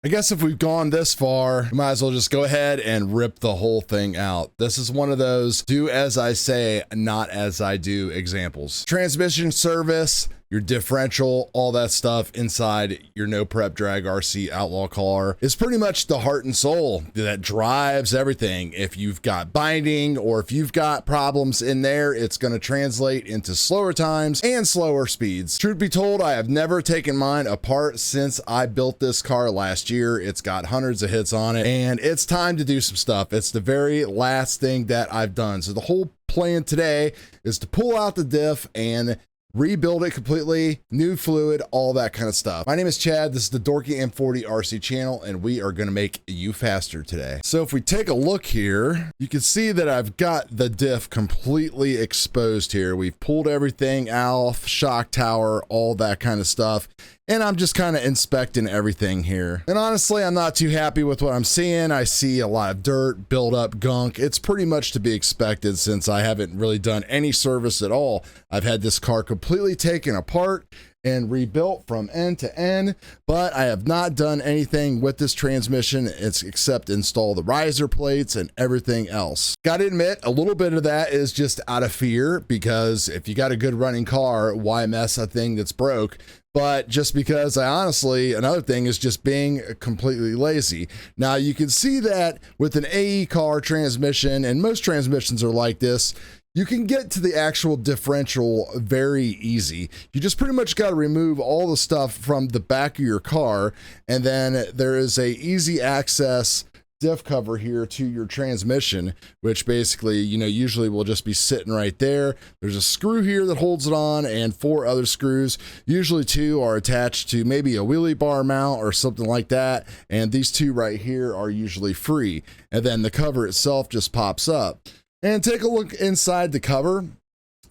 I guess if we've gone this far, we might as well just go ahead and rip the whole thing out. This is one of those do as I say, not as I do examples. Transmission service, your differential, all that stuff inside your no prep drag RC outlaw car is pretty much the heart and soul that drives everything. If you've got binding or if you've got problems in there, it's going to translate into slower times and slower speeds. Truth be told, I have never taken mine apart since I built this car last year. It's got hundreds of hits on it and it's time to do some stuff. It's the very last thing that I've done. So the whole plan today is to pull out the diff and rebuild it completely, new fluid, all that kind of stuff. My name is Chad. This is the Dorky M40 RC channel, and we are going to make you faster today. So if we take a look here, you can see that I've got the diff completely exposed here. We've pulled everything off, shock tower, all that kind of stuff. And I'm just kind of inspecting everything here. And honestly, I'm not too happy with what I'm seeing. I see a lot of dirt, build up gunk. It's pretty much to be expected since I haven't really done any service at all. I've had this car completely taken apart and rebuilt from end to end, but I have not done anything with this transmission except install the riser plates and everything else. Gotta admit, a little bit of that is just out of fear, because if you got a good running car, why mess a thing that's broke? But just because another thing is just being completely lazy. Now you can see that with an AE car transmission, and most transmissions are like this, you can get to the actual differential very easy. You just pretty much got to remove all the stuff from the back of your car, and then there is a easy access diff cover here to your transmission, which basically, usually will just be sitting right there. There's a screw here that holds it on and 4 other screws. Usually 2 are attached to maybe a wheelie bar mount or something like that. And these 2 right here are usually free. And then the cover itself just pops up. And take a look inside the cover.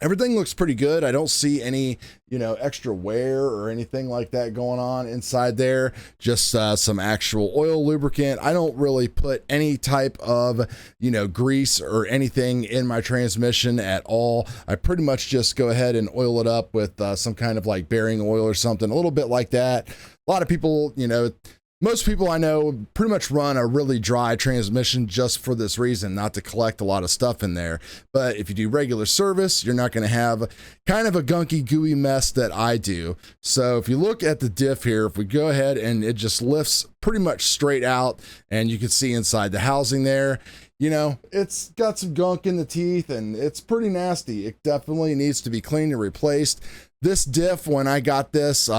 Everything looks pretty good. I don't see any, extra wear or anything like that going on inside there. Just some actual oil lubricant. I don't really put any type of, grease or anything in my transmission at all. I pretty much just go ahead and oil it up with some kind of like bearing oil or something, a little bit like that. A lot of people, most people I know pretty much run a really dry transmission just for this reason, not to collect a lot of stuff in there. But if you do regular service, you're not going to have kind of a gunky, gooey mess that I do. So if you look at the diff here, if we go ahead and it just lifts pretty much straight out, and you can see inside the housing there, it's got some gunk in the teeth and it's pretty nasty. It definitely needs to be cleaned and replaced. This diff, when I got this,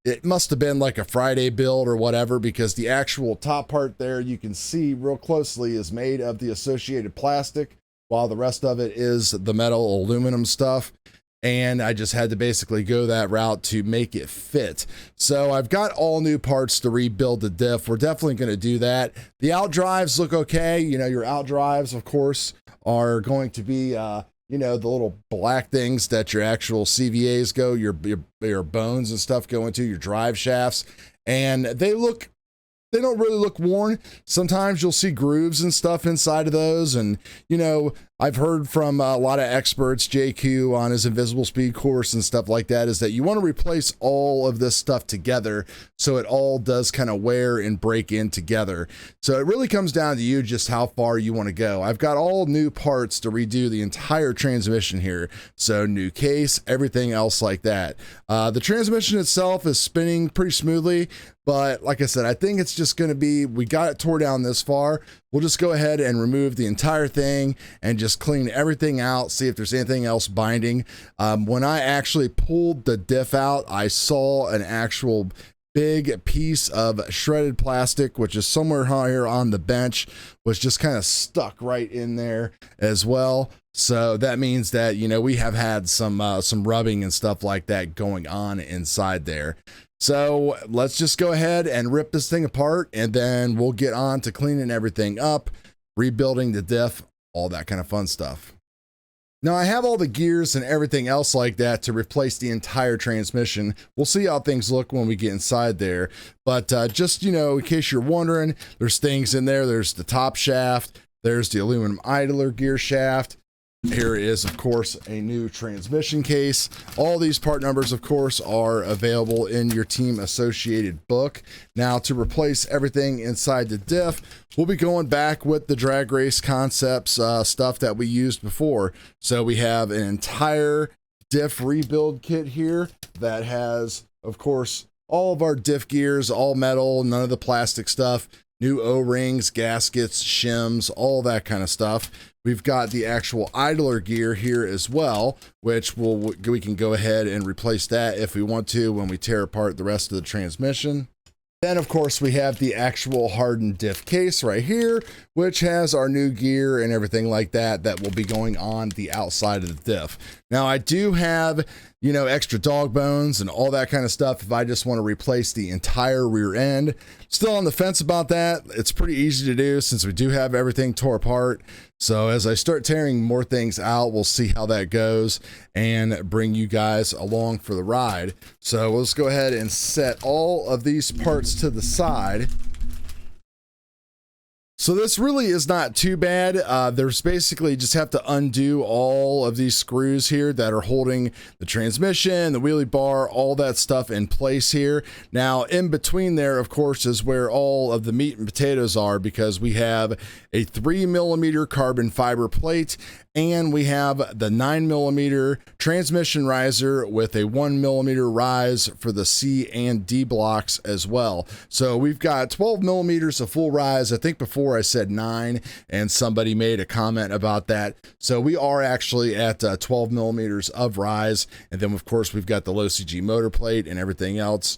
it must have been like a Friday build or whatever, because the actual top part there you can see real closely is made of the associated plastic, while the rest of it is the metal aluminum stuff. And I just had to basically go that route to make it fit. So I've got all new parts to rebuild the diff. We're definitely going to do that. The out drives look okay. Your out drives, of course, are going to be the little black things that your actual CVAs go, your bones and stuff go into, your drive shafts, and they don't really look worn. Sometimes you'll see grooves and stuff inside of those. And, I've heard from a lot of experts, JQ on his Invisible Speed course and stuff like that, is that you want to replace all of this stuff together so it all does kind of wear and break in together. So it really comes down to you just how far you want to go. I've got all new parts to redo the entire transmission here. So new case, everything else like that. The transmission itself is spinning pretty smoothly. But like I said, I think it's just going to be, we got it tore down this far. We'll just go ahead and remove the entire thing and just clean everything out, see if there's anything else binding. When I actually pulled the diff out, I saw an actual big piece of shredded plastic, which is somewhere here on the bench, was just kind of stuck right in there as well. So that means that, we have had some rubbing and stuff like that going on inside there. So let's just go ahead and rip this thing apart, and then we'll get on to cleaning everything up, rebuilding the diff, all that kind of fun stuff. Now I have all the gears and everything else like that to replace the entire transmission. We'll see how things look when we get inside there. But just, in case you're wondering, there's things in there. There's the top shaft. There's the aluminum idler gear shaft. Here is, of course, a new transmission case. All these part numbers, of course, are available in your team associated book. Now, to replace everything inside the diff, we'll be going back with the drag race concepts stuff that we used before. So we have an entire Diff Rebuild Kit here that has, of course, all of our diff gears, all metal, none of the plastic stuff, new O-rings, gaskets, shims, all that kind of stuff. We've got the actual idler gear here as well, which we can go ahead and replace that if we want to when we tear apart the rest of the transmission. Then, of course, we have the actual hardened diff case right here, which has our new gear and everything like that that will be going on the outside of the diff. Now, I do have, you know, extra dog bones and all that kind of stuff if I just want to replace the entire rear end. Still on the fence about that. It's pretty easy to do since we do have everything tore apart. So as I start tearing more things out, we'll see how that goes and bring you guys along for the ride. So let's go ahead and set all of these parts to the side. So this really is not too bad. There's basically just have to undo all of these screws here that are holding the transmission, the wheelie bar, all that stuff in place here. Now, in between there, of course, is where all of the meat and potatoes are, because we have a 3mm carbon fiber plate and we have the 9mm transmission riser with a 1mm rise for the C and D blocks as well. So we've got 12mm of full rise. I think before I said 9 and somebody made a comment about that. So we are actually at 12mm of rise. And then of course we've got the low CG motor plate and everything else.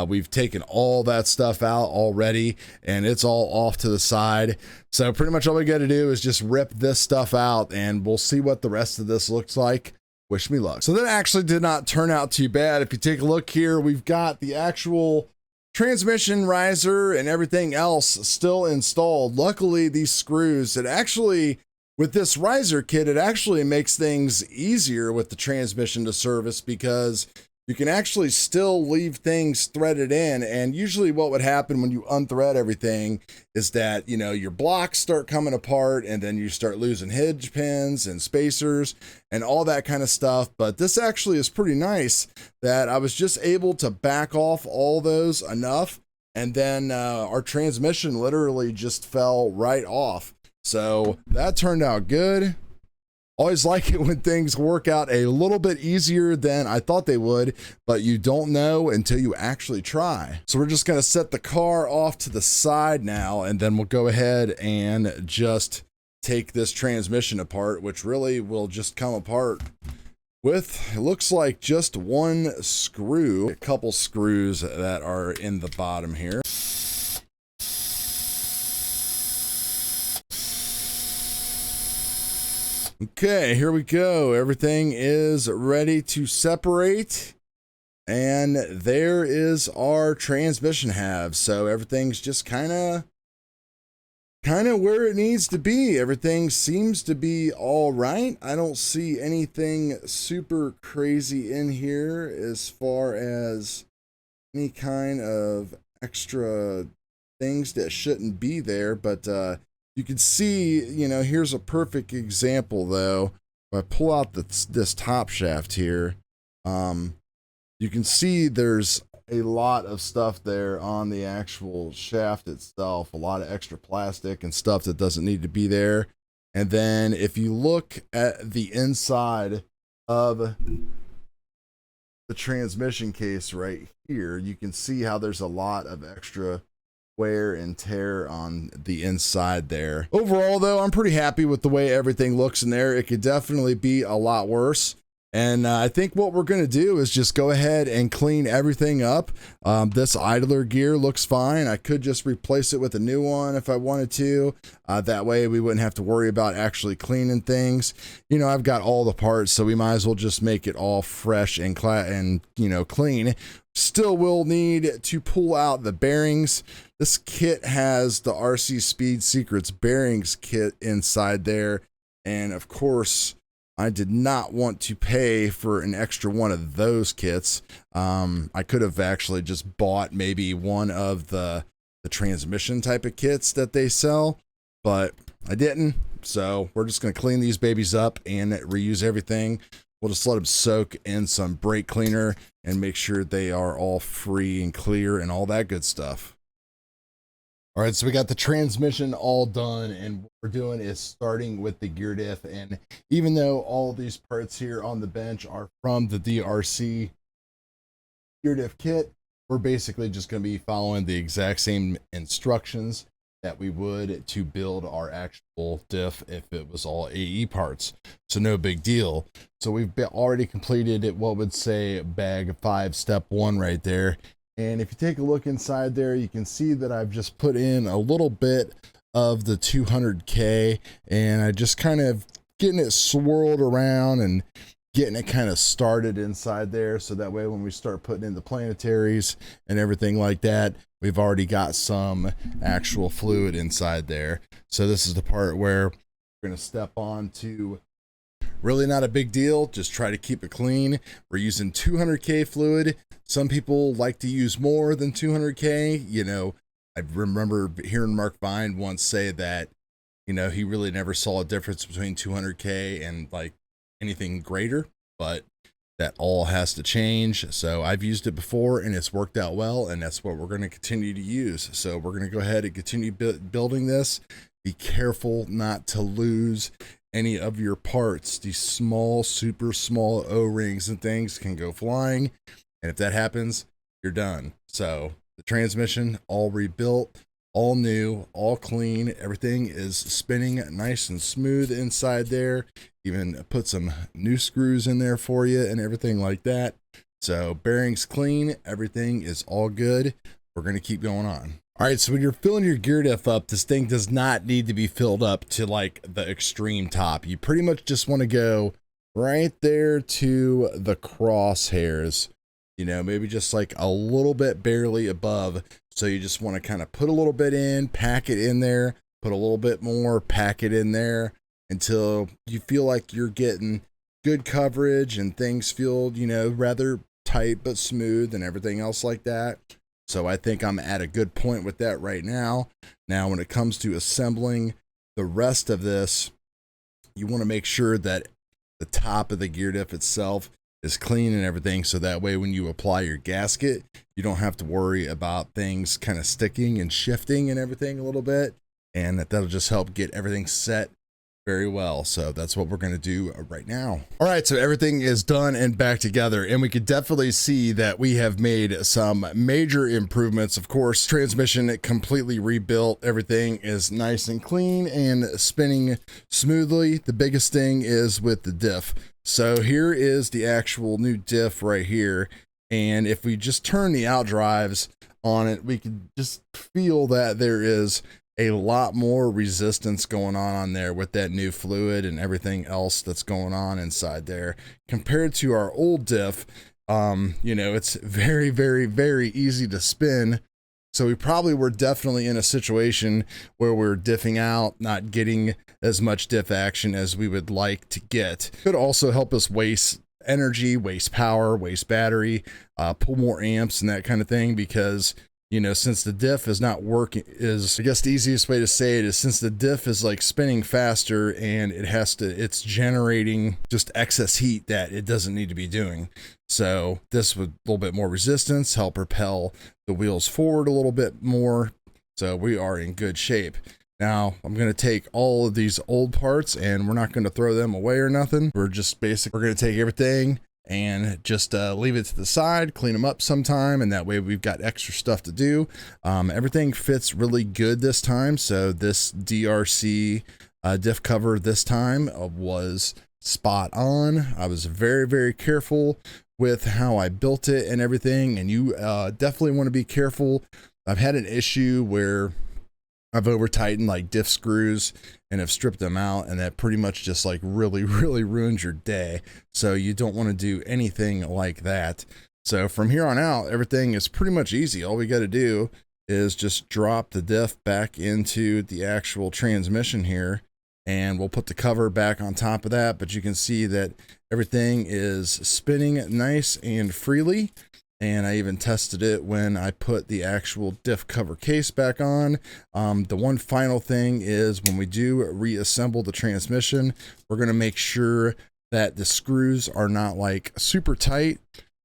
We've taken all that stuff out already and it's all off to the side. So pretty much all we got to do is just rip this stuff out and we'll see what the rest of this looks like. Wish me luck. So that actually did not turn out too bad. If you take a look here, we've got the actual transmission riser and everything else still installed. Luckily, these screws, it actually, with this riser kit, it actually makes things easier with the transmission to service because you can actually still leave things threaded in. And usually what would happen when you unthread everything is that, you know, your blocks start coming apart and then you start losing hinge pins and spacers and all that kind of stuff. But this actually is pretty nice that I was just able to back off all those enough. And then our transmission literally just fell right off. So that turned out good. Always like it when things work out a little bit easier than I thought they would, but you don't know until you actually try. So we're just going to set the car off to the side now, and then we'll go ahead and just take this transmission apart, which really will just come apart with, it looks like, just one screw, a couple screws that are in the bottom here. Okay, here we go. Everything is ready to separate. And there is our transmission halve. So everything's just kind of where it needs to be. Everything seems to be all right. I don't see anything super crazy in here as far as any kind of extra things that shouldn't be there, but you can see, you know, here's a perfect example though. If I pull out this top shaft here, you can see there's a lot of stuff there on the actual shaft itself, a lot of extra plastic and stuff that doesn't need to be there. And then if you look at the inside of the transmission case right here, you can see how there's a lot of extra wear and tear on the inside there. Overall though, I'm pretty happy with the way everything looks in there. It could definitely be a lot worse. And I think what we're going to do is just go ahead and clean everything up. This idler gear looks fine. I could just replace it with a new one if I wanted to. That way we wouldn't have to worry about actually cleaning things. You know, I've got all the parts, so we might as well just make it all fresh and you know, clean. Still will need to pull out the bearings. This kit has the RC Speed Secrets bearings kit inside there. And of course, I did not want to pay for an extra one of those kits. I could have actually just bought maybe one of the transmission type of kits that they sell, but I didn't. So we're just going to clean these babies up and reuse everything. We'll just let them soak in some brake cleaner and make sure they are all free and clear and all that good stuff. All right, so we got the transmission all done, and what we're doing is starting with the Gear Diff. And even though all these parts here on the bench are from the DRC Gear Diff kit, we're basically just going to be following the exact same instructions that we would to build our actual diff if it was all AE parts. So no big deal. So we've already completed it, what would say bag 5 step 1 right there. And if you take a look inside there, you can see that I've just put in a little bit of the 200K, and I just kind of getting it swirled around and getting it kind of started inside there. So that way, when we start putting in the planetaries and everything like that, we've already got some actual fluid inside there. So this is the part where we're going to step on to. Really not a big deal, just try to keep it clean. We're using 200K fluid. Some people like to use more than 200K. You know, I remember hearing Mark Vine once say that, you know, he really never saw a difference between 200K and like anything greater, but that all has to change. So I've used it before and it's worked out well, and that's what we're going to continue to use. So we're going to go ahead and continue building this. Be careful not to lose any of your parts. These small, super small O-rings and things can go flying, and if that happens, you're done. So the transmission all rebuilt, all new, all clean. Everything is spinning nice and smooth inside there. Even put some new screws in there for you and everything like that. So bearings clean, everything is all good. We're going to keep going on. All right, so when you're filling your Gear Diff up, this thing does not need to be filled up to like the extreme top. You pretty much just want to go right there to the crosshairs, you know, maybe just like a little bit barely above. So you just want to kind of put a little bit in, pack it in there, put a little bit more, pack it in there until you feel like you're getting good coverage and things feel, you know, rather tight but smooth and everything else like that. So I think I'm at a good point with that right now. Now, when it comes to assembling the rest of this, you want to make sure that the top of the Gear Diff itself is clean and everything. So that way, when you apply your gasket, you don't have to worry about things kind of sticking and shifting and everything a little bit. And that'll just help get everything set very well. So that's what we're going to do right now. All right, so everything is done and back together, and we could definitely see that we have made some major improvements. Of course, transmission completely rebuilt. Everything is nice and clean and spinning smoothly. The biggest thing is with the diff. So here is the actual new diff right here, and if we just turn the out drives on it, we can just feel that there is a lot more resistance going on there with that new fluid and everything else that's going on inside there compared to our old diff. You know, it's very, very, very easy to spin. So we probably were definitely in a situation where we're diffing out, not getting as much diff action as we would like to get. Could also help us waste energy, waste power, waste battery, pull more amps and that kind of thing, because you know, since the diff is not working, I guess the easiest way to say it is, since the diff is like spinning faster and it's generating just excess heat that it doesn't need to be doing. So this with a little bit more resistance help propel the wheels forward a little bit more. So we are in good shape. Now I'm going to take all of these old parts and we're not going to throw them away or nothing. We're going to take everything and just leave it to the side, clean them up sometime, and that way we've got extra stuff to do. Everything fits really good this time. So this DRC diff cover this time was spot on. I was very, very careful with how I built it and everything, and you definitely want to be careful. I've had an issue where I've over tightened like diff screws and have stripped them out, and that pretty much just like really ruins your day. So you don't want to do anything like that. So from here on out, everything is pretty much easy. All we got to do is just drop the diff back into the actual transmission here, and we'll put the cover back on top of that. But you can see that everything is spinning nice and freely. and I even tested it when I put the actual diff cover case back on. The one final thing is when we do reassemble the transmission, we're going to make sure that the screws are not like super tight.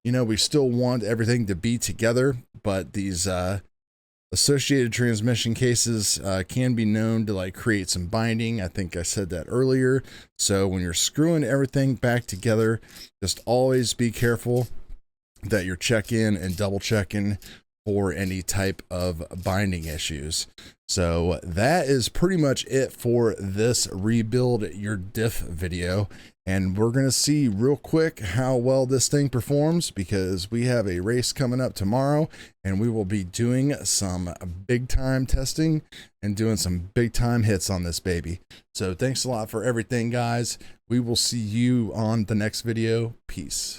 You know, we still want everything to be together, but these associated transmission cases can be known to like create some binding. I think I said that earlier. So when you're screwing everything back together, just always be careful that you're checking and double checking for any type of binding issues. So that is pretty much it for this rebuild your diff video. And we're going to see real quick how well this thing performs, because we have a race coming up tomorrow and we will be doing some big time testing and doing some big time hits on this baby. So thanks a lot for everything, guys. We will see you on the next video. Peace.